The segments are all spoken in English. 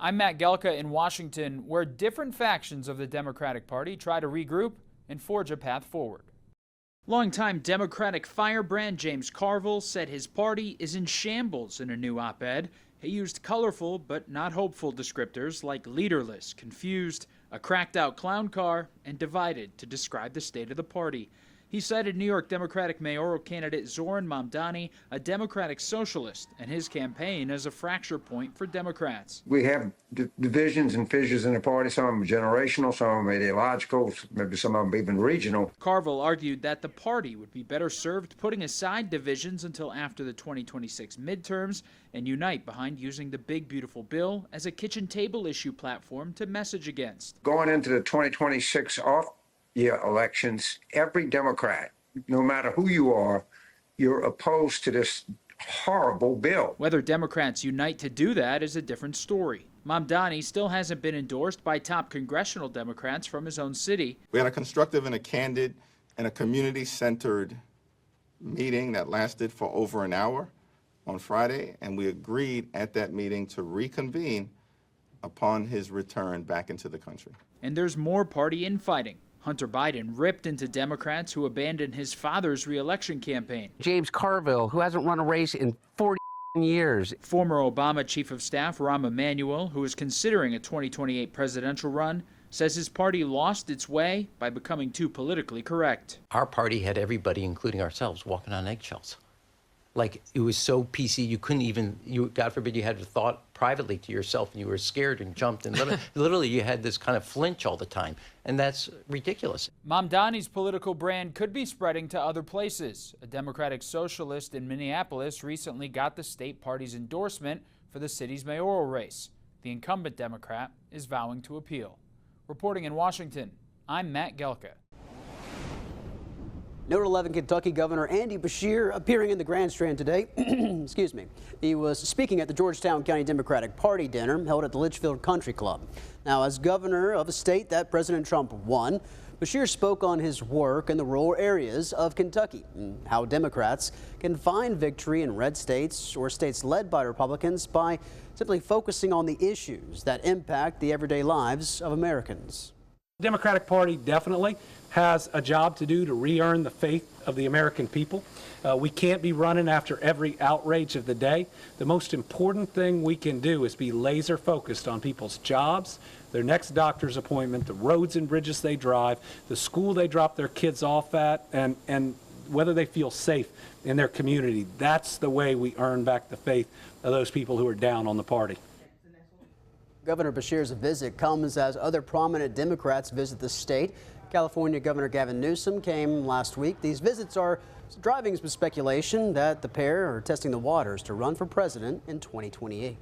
I'm Matt Gelka in Washington, where different factions of the Democratic Party try to regroup and forge a path forward. Longtime Democratic firebrand James Carville said his party is in shambles in a new op-ed. He used colorful but not hopeful descriptors like leaderless, confused, a cracked-out clown car, and divided to describe the state of the party. He cited New York Democratic mayoral candidate Zoran Mamdani, a Democratic socialist, and his campaign as a fracture point for Democrats. We have divisions and fissures in the party. Some of them are generational, some of them ideological, maybe some of them even regional. Carville argued that the party would be better served putting aside divisions until after the 2026 midterms and unite behind using the Big Beautiful Bill as a kitchen table issue platform to message against. Going into the 2026 off-year elections, every Democrat, no matter who you are, you're opposed to this horrible bill. Whether Democrats unite to do that is a different story. Mamdani still hasn't been endorsed by top congressional Democrats from his own city. We had a constructive and a candid and a community-centered meeting that lasted for over an hour on Friday, and we agreed at that meeting to reconvene upon his return back into the country. And there's more party infighting. Hunter Biden ripped into Democrats who abandoned his father's re-election campaign. James Carville, who hasn't run a race in 40 years. Former Obama Chief of Staff Rahm Emanuel, who is considering a 2028 presidential run, says his party lost its way by becoming too politically correct. Our party had everybody, including ourselves, walking on eggshells. Like, it was so PC, you couldn't even, God forbid, you had a thought privately to yourself and you were scared and jumped. And literally, you had this kind of flinch all the time. And that's ridiculous. Mamdani's political brand could be spreading to other places. A Democratic socialist in Minneapolis recently got the state party's endorsement for the city's mayoral race. The incumbent Democrat is vowing to appeal. Reporting in Washington, I'm Matt Gelka. Note 11 Kentucky Governor Andy Beshear appearing in the Grand Strand today. Excuse me. He was speaking at the Georgetown County Democratic Party dinner held at the Litchfield Country Club. Now, as governor of a state that President Trump won, Beshear spoke on his work in the rural areas of Kentucky and how Democrats can find victory in red states or states led by Republicans by simply focusing on the issues that impact the everyday lives of Americans. The Democratic Party definitely has a job to do to re-earn the faith of the American people. We can't be running after every outrage of the day. The most important thing we can do is be laser focused on people's jobs, their next doctor's appointment, the roads and bridges they drive, the school they drop their kids off at, and whether they feel safe in their community. That's the way we earn back the faith of those people who are down on the party. Governor Beshear's visit comes as other prominent Democrats visit the state. California Governor Gavin Newsom came last week. These visits are driving some speculation that the pair are testing the waters to run for president in 2028.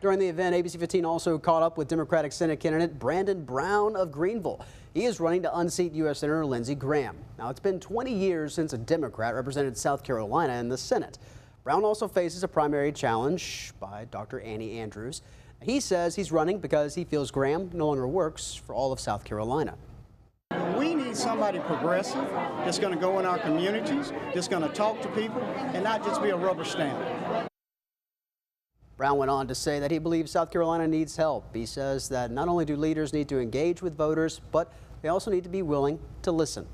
During the event, ABC 15 also caught up with Democratic Senate candidate Brandon Brown of Greenville. He is running to unseat U.S. Senator Lindsey Graham. Now, it's been 20 years since a Democrat represented South Carolina in the Senate. Brown also faces a primary challenge by Dr. Annie Andrews. He says he's running because he feels Graham no longer works for all of South Carolina. We need somebody progressive that's going to go in our communities, that's going to talk to people, and not just be a rubber stamp. Brown went on to say that he believes South Carolina needs help. He says that not only do leaders need to engage with voters, but they also need to be willing to listen.